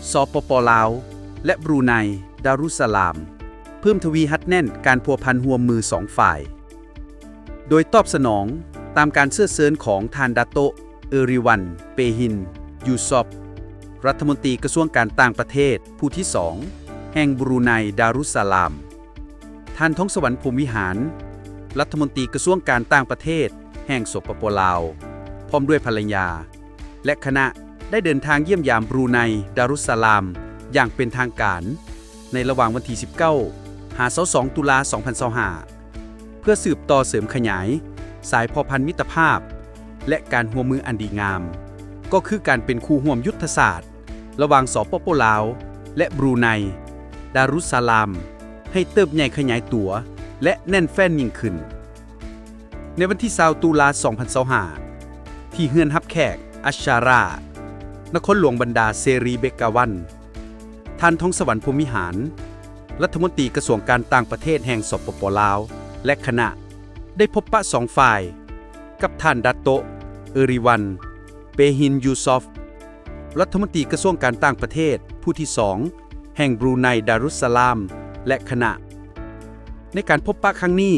สปป.ลาวและบรูไนดารุสสลามเพิ่มทวีฮัดแน่นการพัวพันห่วมมือสองฝ่ายโดยตอบสนองตามการเสื้อเซินของทานดาโตะเอริวันเปฮินยูซอฟรัฐมนตรีกระทรวงการต่างประเทศผู้ที่2แห่งบรูไนดารุสสลามท่านท้องสวรรค์พรหมวิหารรัฐมนตรีกระทรวงการต่างประเทศแห่งสปป.ลาวพร้อมด้วยภรรยาและคณะได้เดินทางเยี่ยมยามบรูไนดารุสสลามอย่างเป็นทางการในระหว่างวันที่19 หา 22 ตุลา 2025เพื่อสืบต่อเสริมขยายสายพอพันมิตรภาพและการร่วมมืออันดีงามก็คือการเป็นคู่ร่วมยุทธศาสตร์ระหว่างสปป.ลาวและบรูไนดารุสสลามให้เติบใหญ่ขยายตัวและแน่นแฟ้นยิ่งขึ้นในวันที่20 ตุลา 2025ที่เฮือนฮับแขกอัชชารานครหลวงบรรดาเซรีเบกาวันท่านท้องสวรรค์พรหมวิหารรัฐมนตรีกระทรวงการต่างประเทศแห่งสปป.ลาวและคณะได้พบปะสองฝ่ายกับท่านดาโตะเอริวันเปฮินยูซอฟรัฐมนตรีกระทรวงการต่างประเทศผู้ที่2แห่งบรูไนดารุสสลามและคณะในการพบปะครั้งนี้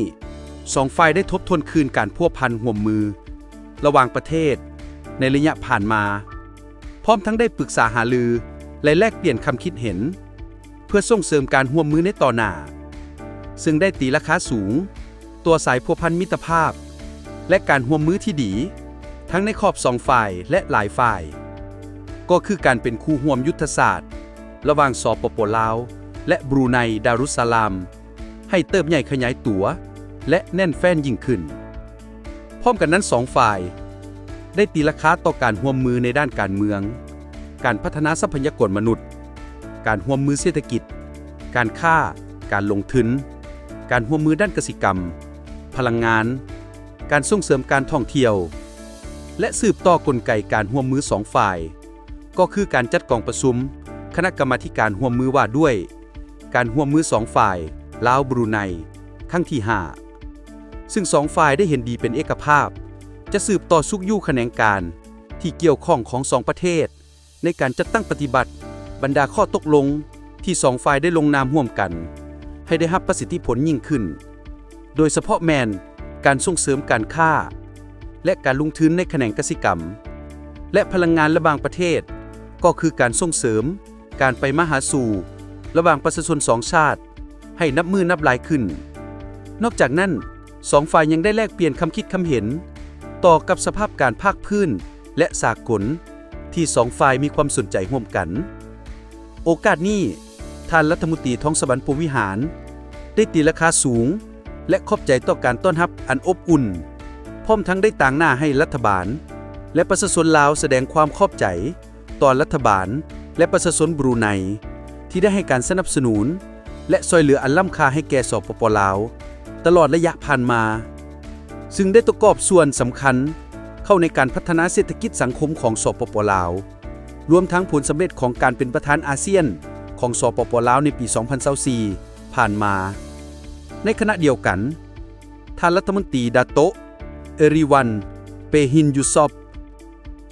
สองฝ่ายได้ทบทวนคืนการพัวพันห่วมมือระหว่างประเทศในระยะผ่านมาพร้อมทั้งได้ปรึกษาหารือและแลกเปลี่ยนคำคิดเห็นเพื่อส่งเสริมการร่วมมือในต่อหน้าซึ่งได้ตีราคาสูงตัวสายพัวพันมิตรภาพและการร่วมมือที่ดีทั้งในขอบสองฝ่ายและหลายฝ่ายก็คือการเป็นคู่ร่วมยุทธศาสตร์ระหว่างสปป.ลาวและบรูไนดารุสสลามให้เติบใหญ่ขยายตัวและแน่นแฟ้นยิ่งขึ้นพร้อมกันนั้นสองฝ่ายได้ตีราคาต่อการร่วมมือในด้านการเมืองการพัฒนาทรัพยากรมนุษย์การร่วมมือเศรษฐกิจการค้าการลงทุนการร่วมมือด้านเกษตรกรรมพลังงานการส่งเสริมการท่องเที่ยวและสืบต่อกลไกการร่วมมือสองฝ่ายก็คือการจัดกองประชุมคณะกรรมาธิการร่วมมือว่าด้วยการร่วมมือสองฝ่ายลาวบรูไนครั้งที่5ซึ่งสองฝ่ายได้เห็นดีเป็นเอกภาพจะสืบต่อสุขอยู่แขนงการที่เกี่ยวข้องของสองประเทศในการจัดตั้งปฏิบัติบรรดาข้อตกลงที่สองฝ่ายได้ลงนามร่วมกันให้ได้รับประสิทธิผลยิ่งขึ้นโดยเฉพาะแมนการส่งเสริมการค้าและการลงทุนในแขนงเกษตรกรรมและพลังงานระหว่างประเทศก็คือการส่งเสริมการไปมาหาสู่ระหว่างประชาชนสองชาติให้นับมือนับหลายขึ้นนอกจากนั้นสองฝ่ายยังได้แลกเปลี่ยนคำคิดคำเห็นต่อกับสภาพการภาคพื้นและสากลที่สองฝ่ายมีความสนใจร่วมกันโอกาสนี้ท่านรัฐมนตรีท้องสวรรค์พรหมวิหารได้ตีราคาสูงและขอบใจต่อการต้อนรับอันอบอุ่นพร้อมทั้งได้ต่างหน้าให้รัฐบาลและประชาชนลาวแสดงความขอบใจต่อรัฐบาลและประชาชนบรูไนที่ได้ให้การสนับสนุนและช่วยเหลืออันล้ำค่าให้แก่สปป.ลาวตลอดระยะผ่านมาซึ่งได้ประกอบส่วนสำคัญเข้าในการพัฒนาเศรษฐกิจสังคมของสปป.ลาวรวมทั้งผลสำเร็จของการเป็นประธานอาเซียนของสปป.ลาวในปี 2024 ผ่านมาในขณะเดียวกันท่านรัฐมนตรีดาโตะเอริวันเปฮินยูซอฟ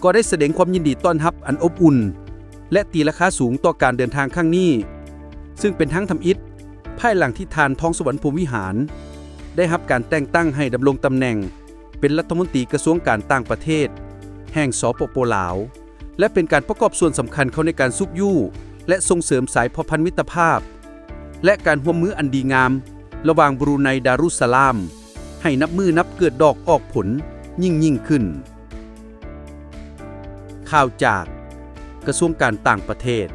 ก็ได้แสดงความยินดีต้อนรับอันอบอุ่นและตีราคาสูงต่อการเดินทางครั้งนี้ซึ่งเป็นทั้งทำอิฐภายหลังที่ท่านท้องสวรรค์พรหมวิหารได้รับการแต่งตั้งให้ดำรงตำแหน่งเป็นรัฐมนตรีกระทรวงการต่างประเทศแห่งสปป.ลาวและเป็นการประกอบส่วนสำคัญเข้าในการซุกยู่และส่งเสริมสายพันธมิตรภาพและการร่วมมืออันดีงามระหว่างบรูไนดารุสสลามให้นับมือนับเกิดดอกออกผลยิ่งขึ้นข่าวจากกระทรวงการต่างประเทศ